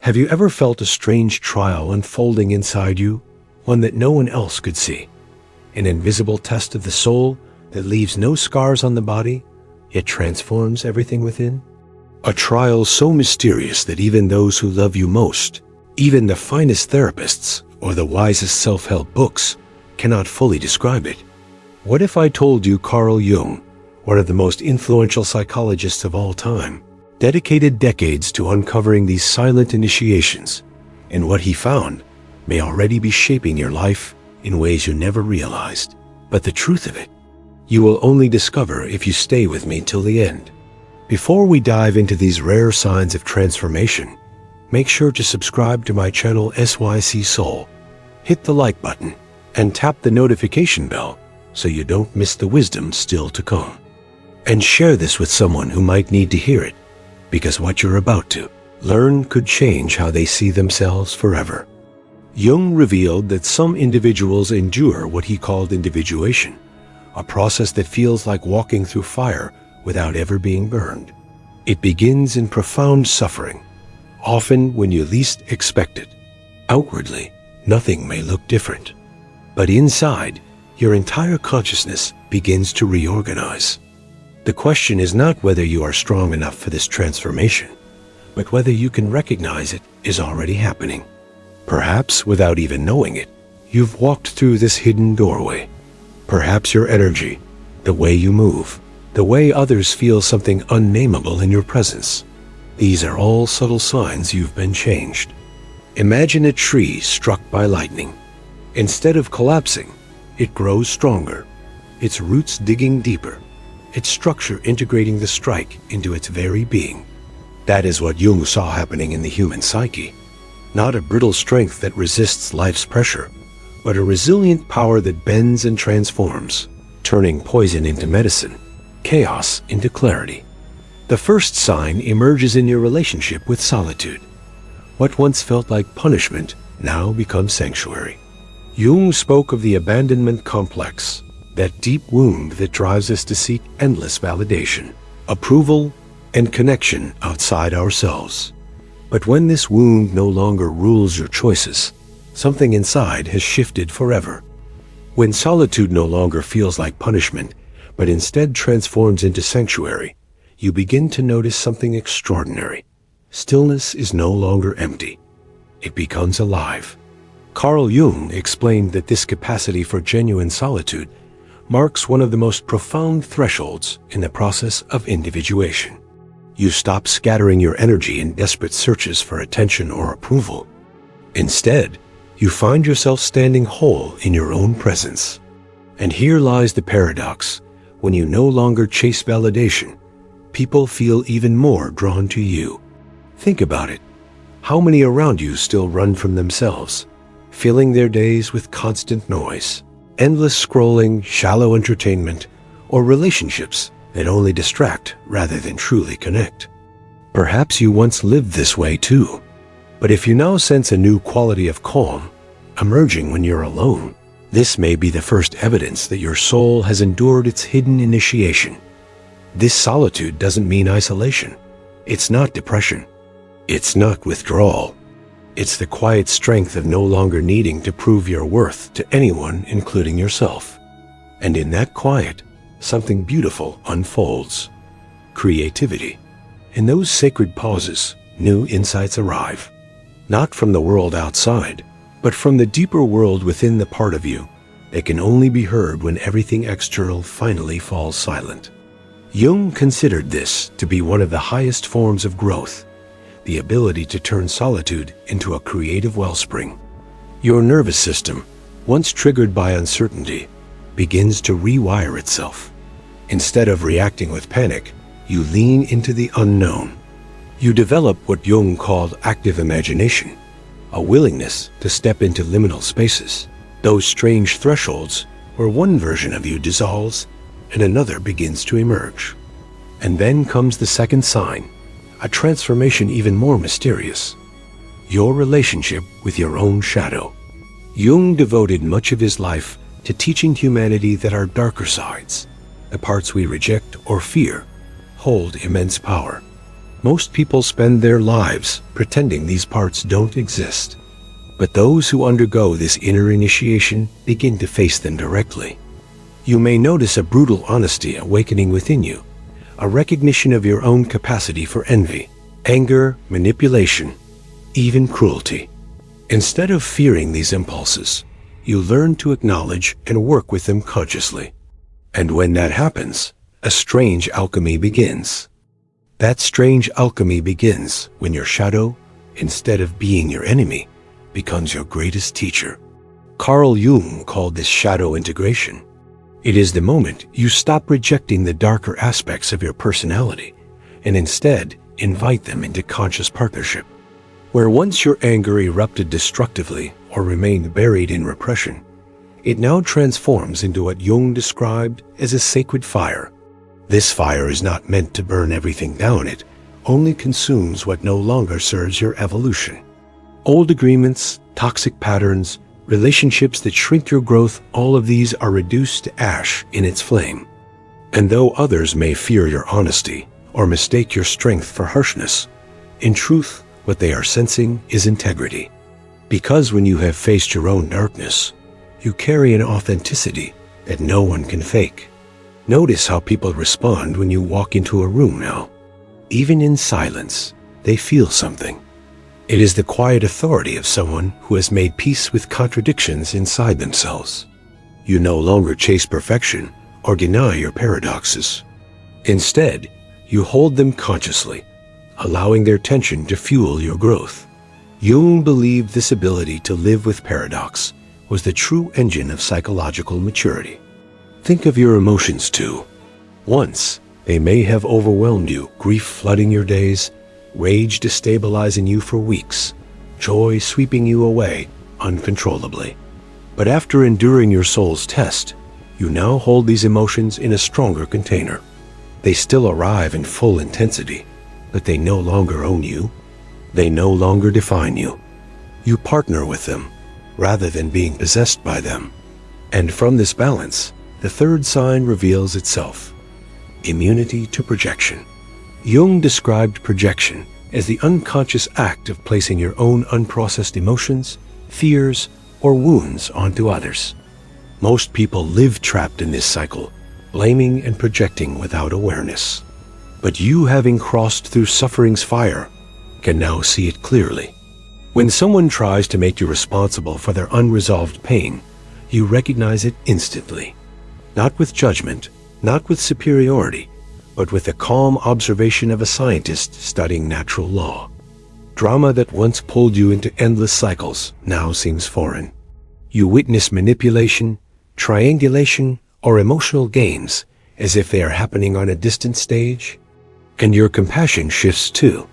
Have you ever felt a strange trial unfolding inside you, one that no one else could see? An invisible test of the soul that leaves no scars on the body, yet transforms everything within? A trial so mysterious that even those who love you most, even the finest therapists or the wisest self-help books, cannot fully describe it. What if I told you Carl Jung, one of the most influential psychologists of all time, dedicated decades to uncovering these silent initiations, and what he found may already be shaping your life in ways you never realized? But the truth of it, you will only discover if you stay with me till the end. Before we dive into these rare signs of transformation, make sure to subscribe to my channel SYC Soul, hit the like button, and tap the notification bell so you don't miss the wisdom still to come. And share this with someone who might need to hear it, because what you're about to learn could change how they see themselves forever. Jung revealed that some individuals endure what he called individuation, a process that feels like walking through fire without ever being burned. It begins in profound suffering, often when you least expect it. Outwardly, nothing may look different, but inside, your entire consciousness begins to reorganize. The question is not whether you are strong enough for this transformation, but whether you can recognize it is already happening. Perhaps without even knowing it, you've walked through this hidden doorway. Perhaps your energy, the way you move, the way others feel something unnameable in your presence. These are all subtle signs you've been changed. Imagine a tree struck by lightning. Instead of collapsing, it grows stronger, its roots digging deeper, its structure integrating the strike into its very being. That is what Jung saw happening in the human psyche. Not a brittle strength that resists life's pressure, but a resilient power that bends and transforms, turning poison into medicine, chaos into clarity. The first sign emerges in your relationship with solitude. What once felt like punishment now becomes sanctuary. Jung spoke of the abandonment complex, that deep wound that drives us to seek endless validation, approval, and connection outside ourselves. But when this wound no longer rules your choices, something inside has shifted forever. When solitude no longer feels like punishment, but instead transforms into sanctuary, you begin to notice something extraordinary. Stillness is no longer empty. It becomes alive. Carl Jung explained that this capacity for genuine solitude marks one of the most profound thresholds in the process of individuation. You stop scattering your energy in desperate searches for attention or approval. Instead, you find yourself standing whole in your own presence. And here lies the paradox. When you no longer chase validation, people feel even more drawn to you. Think about it. How many around you still run from themselves, filling their days with constant noise, endless scrolling, shallow entertainment, or relationships that only distract rather than truly connect? Perhaps you once lived this way too, but if you now sense a new quality of calm emerging when you're alone, this may be the first evidence that your soul has endured its hidden initiation. This solitude doesn't mean isolation. It's not depression. It's not withdrawal. It's the quiet strength of no longer needing to prove your worth to anyone, including yourself. And in that quiet, something beautiful unfolds. Creativity. In those sacred pauses, new insights arrive. Not from the world outside, but from the deeper world within the part of you that can only be heard when everything external finally falls silent. Jung considered this to be one of the highest forms of growth, the ability to turn solitude into a creative wellspring. Your nervous system, once triggered by uncertainty, begins to rewire itself. Instead of reacting with panic, you lean into the unknown. You develop what Jung called active imagination, a willingness to step into liminal spaces, those strange thresholds where one version of you dissolves and another begins to emerge. And then comes the second sign, a transformation even more mysterious: your relationship with your own shadow. Jung devoted much of his life to teaching humanity that our darker sides, the parts we reject or fear, hold immense power. Most people spend their lives pretending these parts don't exist. But those who undergo this inner initiation begin to face them directly. You may notice a brutal honesty awakening within you, a recognition of your own capacity for envy, anger, manipulation, even cruelty. Instead of fearing these impulses, you learn to acknowledge and work with them consciously. And when that happens, a strange alchemy begins. That strange alchemy begins when your shadow, instead of being your enemy, becomes your greatest teacher. Carl Jung called this shadow integration. It is the moment you stop rejecting the darker aspects of your personality and instead invite them into conscious partnership. Where once your anger erupted destructively or remained buried in repression, it now transforms into what Jung described as a sacred fire. This fire is not meant to burn everything down, it only consumes what no longer serves your evolution. Old agreements, toxic patterns, relationships that shrink your growth, all of these are reduced to ash in its flame. And though others may fear your honesty or mistake your strength for harshness, in truth, what they are sensing is integrity. Because when you have faced your own darkness, you carry an authenticity that no one can fake. Notice how people respond when you walk into a room now. Even in silence, they feel something. It is the quiet authority of someone who has made peace with contradictions inside themselves. You no longer chase perfection or deny your paradoxes. Instead, you hold them consciously, allowing their tension to fuel your growth. Jung believed this ability to live with paradox was the true engine of psychological maturity. Think of your emotions too. Once, they may have overwhelmed you, grief flooding your days, rage destabilizing you for weeks, joy sweeping you away uncontrollably. But after enduring your soul's test, you now hold these emotions in a stronger container. They still arrive in full intensity, but they no longer own you. They no longer define you. You partner with them, rather than being possessed by them. And from this balance, the third sign reveals itself: immunity to projection. Jung described projection as the unconscious act of placing your own unprocessed emotions, fears, or wounds onto others. Most people live trapped in this cycle, blaming and projecting without awareness. But you, having crossed through suffering's fire, can now see it clearly. When someone tries to make you responsible for their unresolved pain, you recognize it instantly. Not with judgment, not with superiority, but with the calm observation of a scientist studying natural law. Drama that once pulled you into endless cycles now seems foreign. You witness manipulation, triangulation, or emotional games as if they are happening on a distant stage. And your compassion shifts too.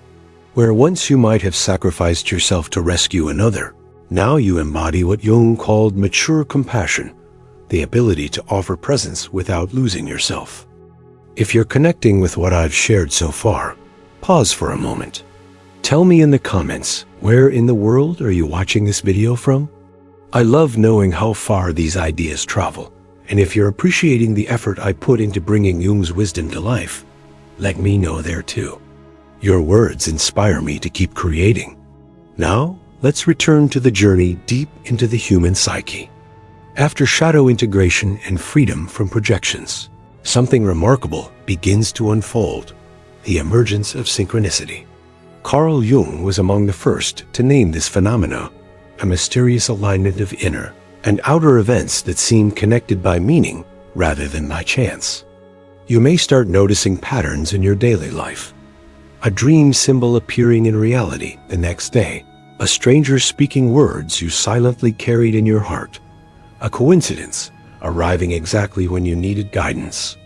Where once you might have sacrificed yourself to rescue another, now you embody what Jung called mature compassion, the ability to offer presence without losing yourself. If you're connecting with what I've shared so far, pause for a moment. Tell me in the comments, where in the world are you watching this video from? I love knowing how far these ideas travel, and if you're appreciating the effort I put into bringing Jung's wisdom to life, let me know there too. Your words inspire me to keep creating. Now, let's return to the journey deep into the human psyche. After shadow integration and freedom from projections, something remarkable begins to unfold: the emergence of synchronicity. Carl Jung was among the first to name this phenomena, a mysterious alignment of inner and outer events that seem connected by meaning rather than by chance. You may start noticing patterns in your daily life. A dream symbol appearing in reality the next day, a stranger speaking words you silently carried in your heart, a coincidence arriving exactly when you needed guidance.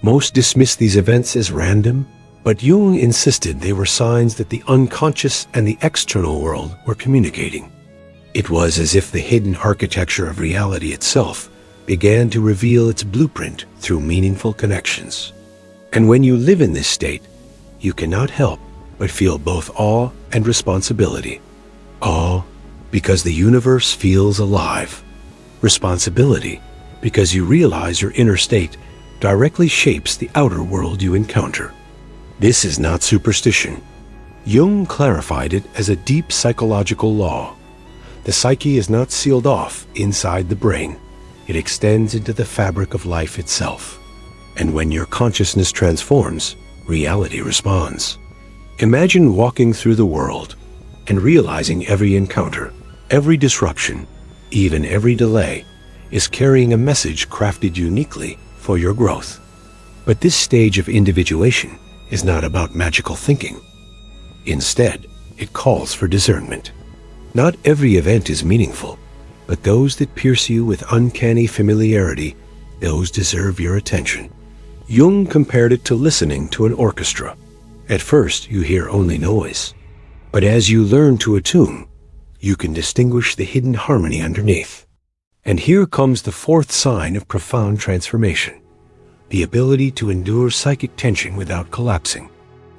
Most dismiss these events as random, but Jung insisted they were signs that the unconscious and the external world were communicating. It was as if the hidden architecture of reality itself began to reveal its blueprint through meaningful connections. And when you live in this state, you cannot help but feel both awe and responsibility. Awe, because the universe feels alive. Responsibility, because you realize your inner state directly shapes the outer world you encounter. This is not superstition. Jung clarified it as a deep psychological law. The psyche is not sealed off inside the brain. It extends into the fabric of life itself. And when your consciousness transforms, reality responds. Imagine walking through the world and realizing every encounter, every disruption, even every delay, is carrying a message crafted uniquely for your growth. But this stage of individuation is not about magical thinking. Instead, it calls for discernment. Not every event is meaningful, but those that pierce you with uncanny familiarity, those deserve your attention. Jung compared it to listening to an orchestra. At first, you hear only noise. But as you learn to attune, you can distinguish the hidden harmony underneath. And here comes the fourth sign of profound transformation: the ability to endure psychic tension without collapsing.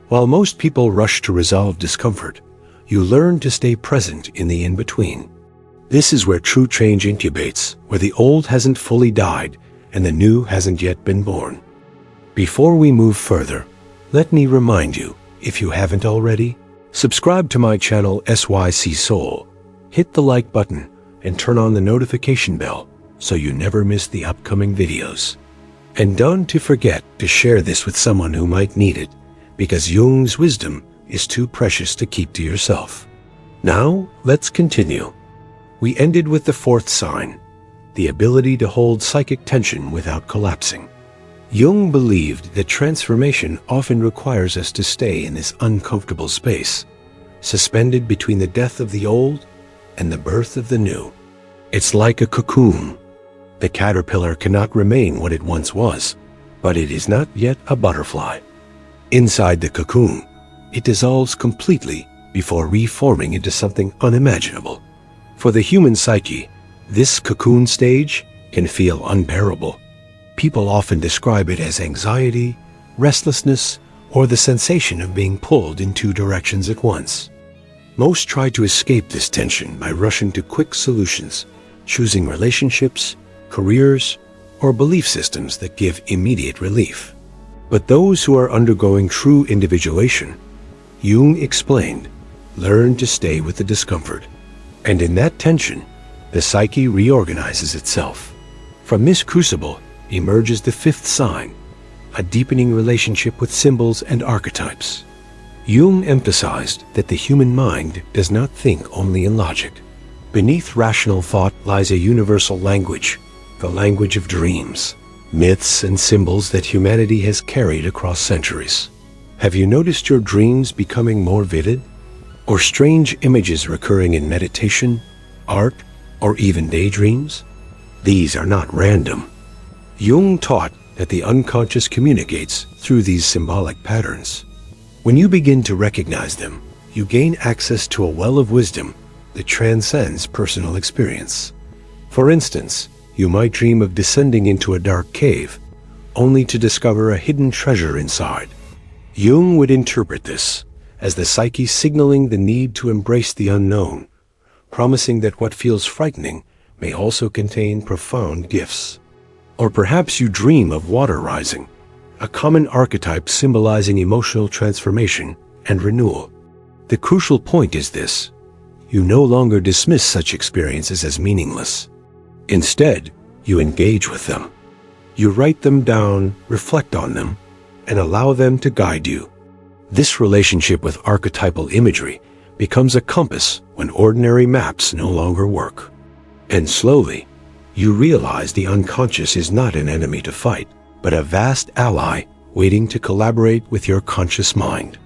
While most people rush to resolve discomfort, you learn to stay present in the in-between. This is where true change incubates, where the old hasn't fully died and the new hasn't yet been born. Before we move further, let me remind you, if you haven't already, subscribe to my channel SYC Soul, hit the like button, and turn on the notification bell so you never miss the upcoming videos. And don't forget to share this with someone who might need it, because Jung's wisdom is too precious to keep to yourself. Now, let's continue. We ended with the fourth sign, the ability to hold psychic tension without collapsing. Jung believed that transformation often requires us to stay in this uncomfortable space, suspended between the death of the old and the birth of the new. It's like a cocoon. The caterpillar cannot remain what it once was, but it is not yet a butterfly. Inside the cocoon, it dissolves completely before reforming into something unimaginable. For the human psyche, this cocoon stage can feel unbearable. People often describe it as anxiety, restlessness, or the sensation of being pulled in two directions at once. Most try to escape this tension by rushing to quick solutions, choosing relationships, careers, or belief systems that give immediate relief. But those who are undergoing true individuation, Jung explained, learn to stay with the discomfort. And in that tension, the psyche reorganizes itself. From this crucible emerges the fifth sign, a deepening relationship with symbols and archetypes. Jung emphasized that the human mind does not think only in logic. Beneath rational thought lies a universal language, the language of dreams, myths, and symbols that humanity has carried across centuries. Have you noticed your dreams becoming more vivid? Or strange images recurring in meditation, art, or even daydreams? These are not random. Jung taught that the unconscious communicates through these symbolic patterns. When you begin to recognize them, you gain access to a well of wisdom that transcends personal experience. For instance, you might dream of descending into a dark cave, only to discover a hidden treasure inside. Jung would interpret this as the psyche signaling the need to embrace the unknown, promising that what feels frightening may also contain profound gifts. Or perhaps you dream of water rising, a common archetype symbolizing emotional transformation and renewal. The crucial point is this: you no longer dismiss such experiences as meaningless. Instead, you engage with them. You write them down, reflect on them, and allow them to guide you. This relationship with archetypal imagery becomes a compass when ordinary maps no longer work. And slowly, you realize the unconscious is not an enemy to fight, but a vast ally waiting to collaborate with your conscious mind.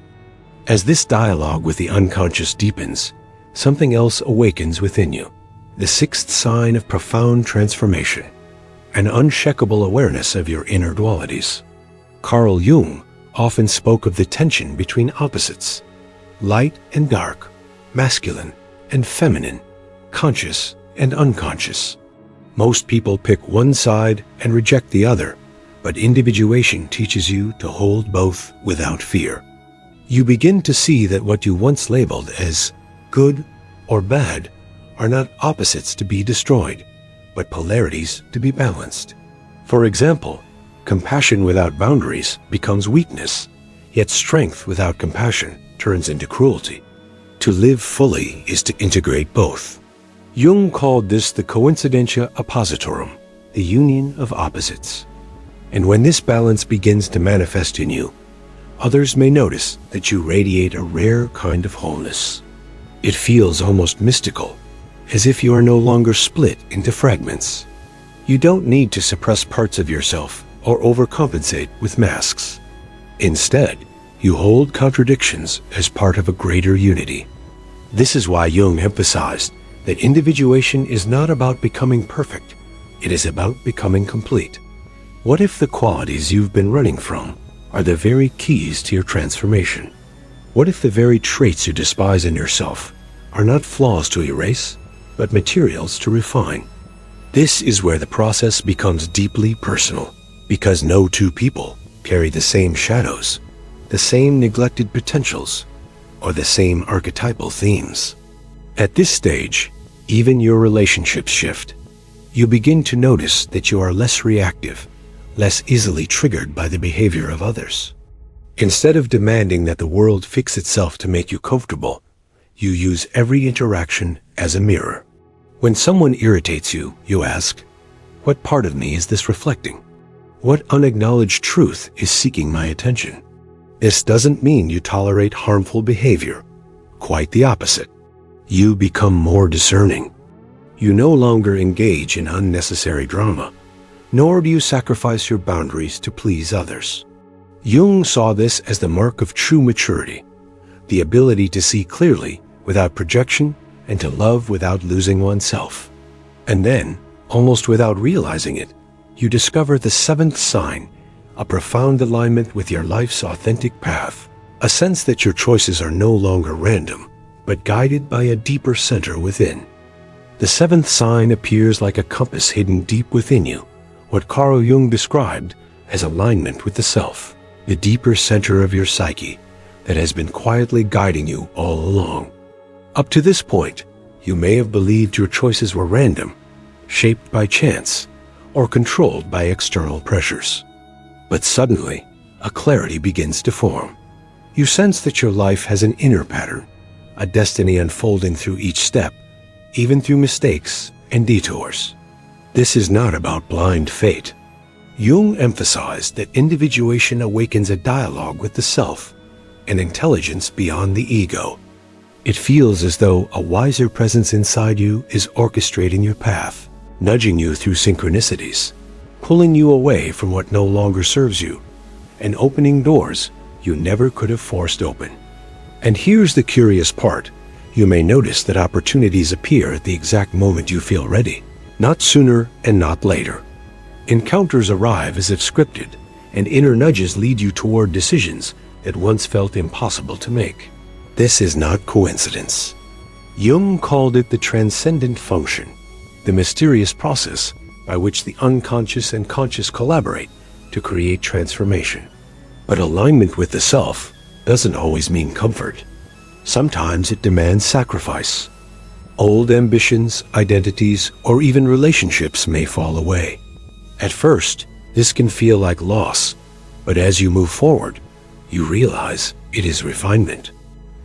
As this dialogue with the unconscious deepens, something else awakens within you, the sixth sign of profound transformation, an unshakable awareness of your inner dualities. Carl Jung often spoke of the tension between opposites, light and dark, masculine and feminine, conscious and unconscious. Most people pick one side and reject the other, but individuation teaches you to hold both without fear. You begin to see that what you once labeled as good or bad are not opposites to be destroyed, but polarities to be balanced. For example, compassion without boundaries becomes weakness, Yet strength without compassion turns into cruelty. To live fully is to integrate both. Jung called this the coincidentia oppositorum, the union of opposites. And when this balance begins to manifest in you, others may notice that you radiate a rare kind of wholeness. It feels almost mystical, as if you are no longer split into fragments. You don't need to suppress parts of yourself or overcompensate with masks. Instead, you hold contradictions as part of a greater unity. This is why Jung emphasized that individuation is not about becoming perfect, it is about becoming complete. What if the qualities you've been running from are the very keys to your transformation? What if the very traits you despise in yourself are not flaws to erase, but materials to refine? This is where the process becomes deeply personal, because no two people carry the same shadows, the same neglected potentials, or the same archetypal themes. At this stage, even your relationships shift. You begin to notice that you are less reactive, less easily triggered by the behavior of others. Instead of demanding that the world fix itself to make you comfortable, you use every interaction as a mirror. When someone irritates you, you ask, "What part of me is this reflecting? What unacknowledged truth is seeking my attention?" This doesn't mean you tolerate harmful behavior. Quite the opposite. You become more discerning. You no longer engage in unnecessary drama, nor do you sacrifice your boundaries to please others. Jung saw this as the mark of true maturity, the ability to see clearly without projection and to love without losing oneself. And then, almost without realizing it, you discover the seventh sign, a profound alignment with your life's authentic path, a sense that your choices are no longer random, but guided by a deeper center within. The seventh sign appears like a compass hidden deep within you, what Carl Jung described as alignment with the self, the deeper center of your psyche that has been quietly guiding you all along. Up to this point, you may have believed your choices were random, shaped by chance, or controlled by external pressures. But suddenly, a clarity begins to form. You sense that your life has an inner pattern, a destiny unfolding through each step, even through mistakes and detours. This is not about blind fate. Jung emphasized that individuation awakens a dialogue with the self, an intelligence beyond the ego. It feels as though a wiser presence inside you is orchestrating your path, nudging you through synchronicities, pulling you away from what no longer serves you, and opening doors you never could have forced open. And here's the curious part. You may notice that opportunities appear at the exact moment you feel ready, not sooner and not later. Encounters arrive as if scripted, and inner nudges lead you toward decisions that once felt impossible to make. This is not coincidence. Jung called it the transcendent function, the mysterious process by which the unconscious and conscious collaborate to create transformation. But alignment with the self doesn't always mean comfort. Sometimes it demands sacrifice. Old ambitions, identities, or even relationships may fall away. At first, this can feel like loss, but as you move forward, you realize it is refinement.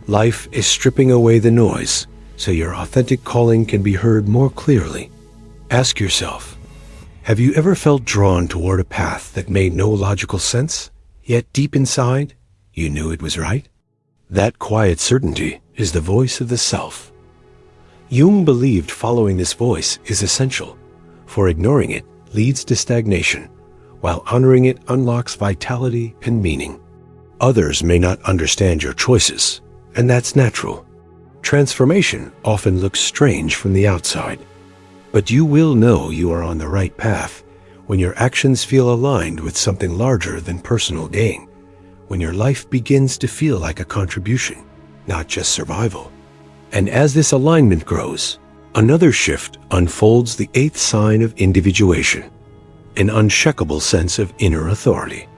Life is stripping away the noise, so your authentic calling can be heard more clearly. Ask yourself, have you ever felt drawn toward a path that made no logical sense, yet deep inside, you knew it was right? That quiet certainty is the voice of the self. Jung believed following this voice is essential, for ignoring it leads to stagnation, while honoring it unlocks vitality and meaning. Others may not understand your choices, and that's natural. Transformation often looks strange from the outside, but you will know you are on the right path when your actions feel aligned with something larger than personal gain, when your life begins to feel like a contribution, not just survival. And as this alignment grows, another shift unfolds, the eighth sign of individuation, an unshakable sense of inner authority,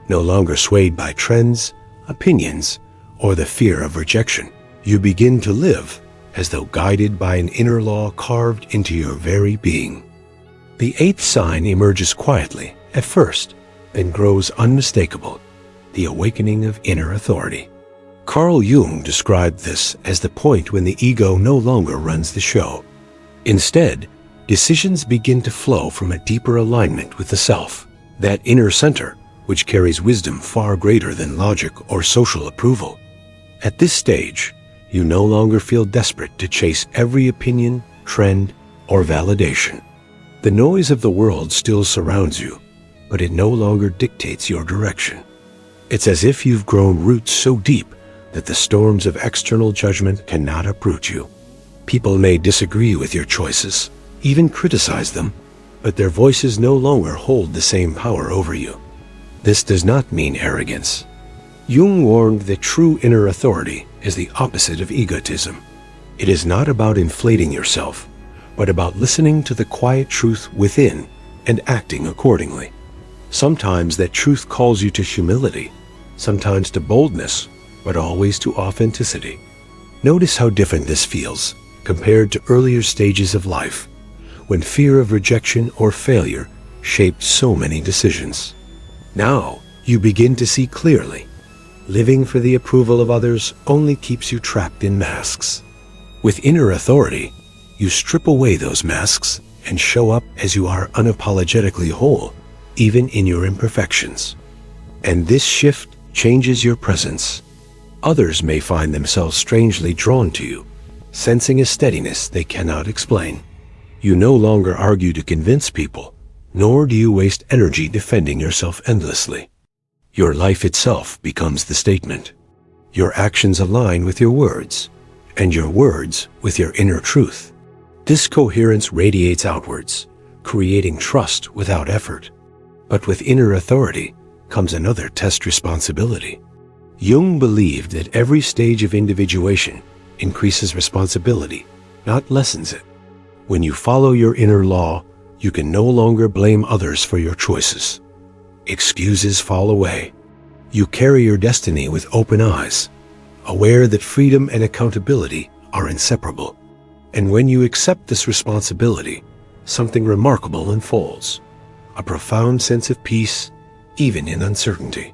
no longer swayed by trends, opinions, or the fear of rejection. You begin to live as though guided by an inner law carved into your very being. The eighth sign emerges quietly at first, then grows unmistakable. the awakening of inner authority. Carl Jung described this as the point when the ego no longer runs the show. Instead, decisions begin to flow from a deeper alignment with the self, that inner center which carries wisdom far greater than logic or social approval. At this stage, you no longer feel desperate to chase every opinion, trend, or validation. The noise of the world still surrounds you, but it no longer dictates your direction. It's as if you've grown roots so deep that the storms of external judgment cannot uproot you. People may disagree with your choices, even criticize them, but their voices no longer hold the same power over you. This does not mean arrogance. Jung warned that true inner authority is the opposite of egotism. It is not about inflating yourself, but about listening to the quiet truth within and acting accordingly. Sometimes that truth calls you to humility, sometimes to boldness, but always to authenticity. Notice how different this feels compared to earlier stages of life, when fear of rejection or failure shaped so many decisions. Now, you begin to see clearly. Living for the approval of others only keeps you trapped in masks. With inner authority, you strip away those masks and show up as you are unapologetically whole, even in your imperfections. And this shift changes your presence. Others may find themselves strangely drawn to you, sensing a steadiness they cannot explain. You no longer argue to convince people, nor do you waste energy defending yourself endlessly. Your life itself becomes the statement. Your actions align with your words, and your words with your inner truth. This coherence radiates outwards, creating trust without effort. But with inner authority comes another test responsibility. Jung believed that every stage of individuation increases responsibility, not lessens it. When you follow your inner law, you can no longer blame others for your choices. Excuses fall away. You carry your destiny with open eyes, aware that freedom and accountability are inseparable. And when you accept this responsibility, something remarkable unfolds, a profound sense of peace, even in uncertainty.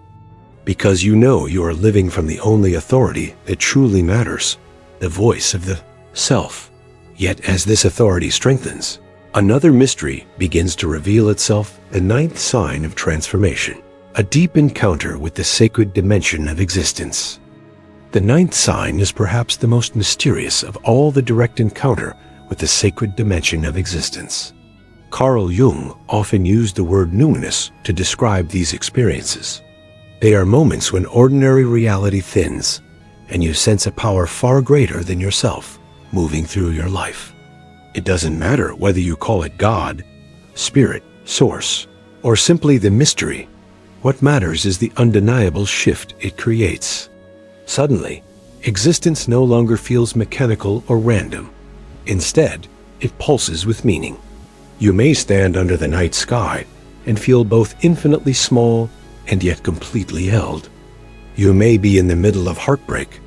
Because you know you are living from the only authority that truly matters, the voice of the self. Yet as this authority strengthens, another mystery begins to reveal itself, the ninth sign of transformation, a deep encounter with the sacred dimension of existence. The ninth sign is perhaps the most mysterious of all the direct encounter with the sacred dimension of existence. Carl Jung often used the word numinous to describe these experiences. They are moments when ordinary reality thins, and you sense a power far greater than yourself moving through your life. It doesn't matter whether you call it God, Spirit, Source, or simply the mystery. What matters is the undeniable shift it creates. Suddenly, existence no longer feels mechanical or random. Instead, it pulses with meaning. You may stand under the night sky and feel both infinitely small and yet completely held. You may be in the middle of heartbreak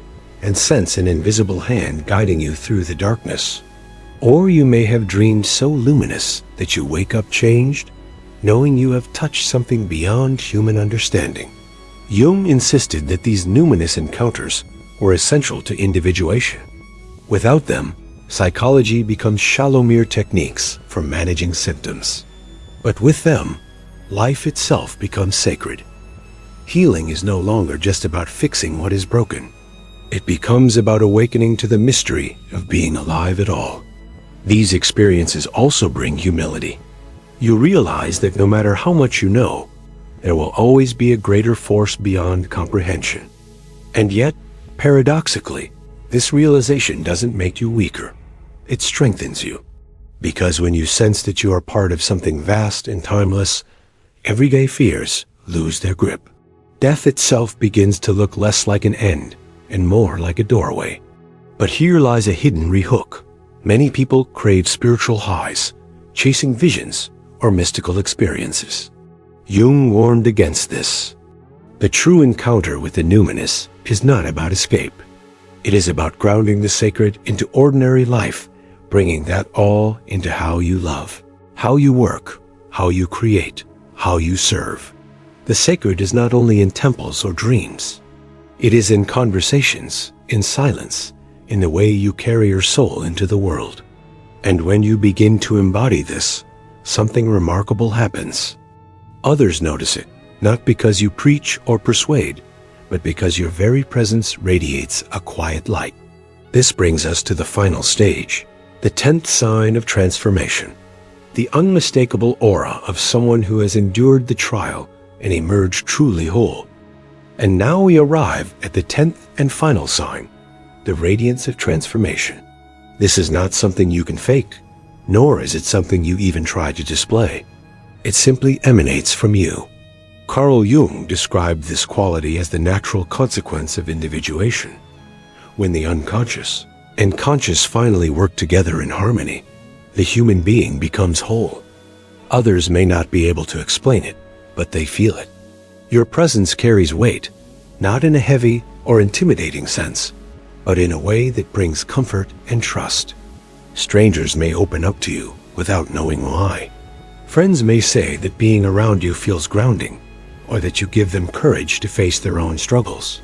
and sense an invisible hand guiding you through the darkness. Or you may have dreamed so luminous that you wake up changed, knowing you have touched something beyond human understanding. Jung insisted that these numinous encounters were essential to individuation. Without them, psychology becomes shallow mere techniques for managing symptoms. But with them, life itself becomes sacred. Healing is no longer just about fixing what is broken. It becomes about awakening to the mystery of being alive at all. These experiences also bring humility. You realize that no matter how much you know, there will always be a greater force beyond comprehension. And yet, paradoxically, this realization doesn't make you weaker. It strengthens you. Because when you sense that you are part of something vast and timeless, everyday fears lose their grip. Death itself begins to look less like an end and more like a doorway. But here lies a hidden rehook. Many people crave spiritual highs, chasing visions or mystical experiences. Jung warned against this. The true encounter with the numinous is not about escape. It is about grounding the sacred into ordinary life, bringing that all into how you love, how you work, how you create, how you serve. The sacred is not only in temples or dreams. It is in conversations, in silence, in the way you carry your soul into the world. And when you begin to embody this, something remarkable happens. Others notice it, not because you preach or persuade, but because your very presence radiates a quiet light. This brings us to the final stage, the 10th sign of transformation, the unmistakable aura of someone who has endured the trial and emerged truly whole. And now we arrive at the 10th and final sign, the radiance of transformation. This is not something you can fake, nor is it something you even try to display. It simply emanates from you. Carl Jung described this quality as the natural consequence of individuation. When the unconscious and conscious finally work together in harmony, the human being becomes whole. Others may not be able to explain it, but they feel it. Your presence carries weight, not in a heavy or intimidating sense, but in a way that brings comfort and trust. Strangers may open up to you without knowing why. Friends may say that being around you feels grounding, or that you give them courage to face their own struggles.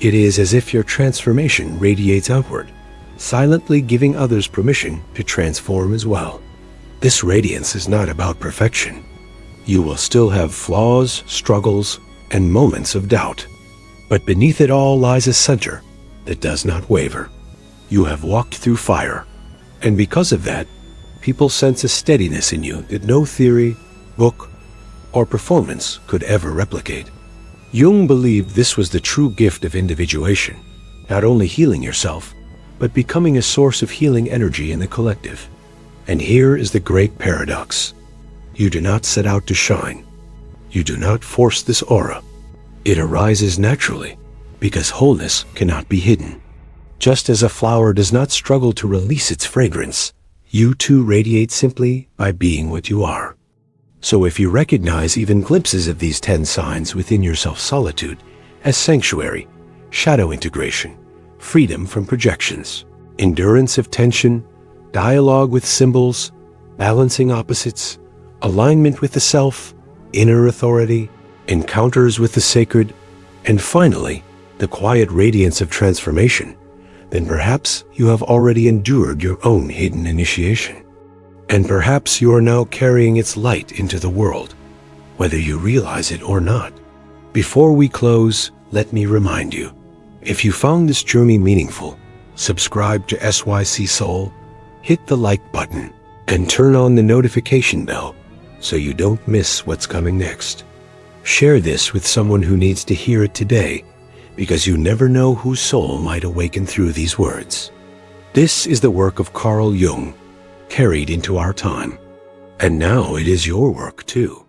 It is as if your transformation radiates outward, silently giving others permission to transform as well. This radiance is not about perfection. You will still have flaws, struggles, and moments of doubt. But beneath it all lies a center that does not waver. You have walked through fire, and because of that, people sense a steadiness in you that no theory, book, or performance could ever replicate. Jung believed this was the true gift of individuation, not only healing yourself, but becoming a source of healing energy in the collective. And here is the great paradox. You do not set out to shine. You do not force this aura. It arises naturally, because wholeness cannot be hidden. Just as a flower does not struggle to release its fragrance, you too radiate simply by being what you are. So if you recognize even glimpses of these 10 signs within your self-solitude as sanctuary, shadow integration, freedom from projections, endurance of tension, dialogue with symbols, balancing opposites, alignment with the self, inner authority, encounters with the sacred, and finally, the quiet radiance of transformation, then perhaps you have already endured your own hidden initiation. And perhaps you are now carrying its light into the world, whether you realize it or not. Before we close, let me remind you, if you found this journey meaningful, subscribe to SYC Soul, hit the like button, and turn on the notification bell so you don't miss what's coming next. Share this with someone who needs to hear it today, because you never know whose soul might awaken through these words. This is the work of Carl Jung, carried into our time. And now it is your work too.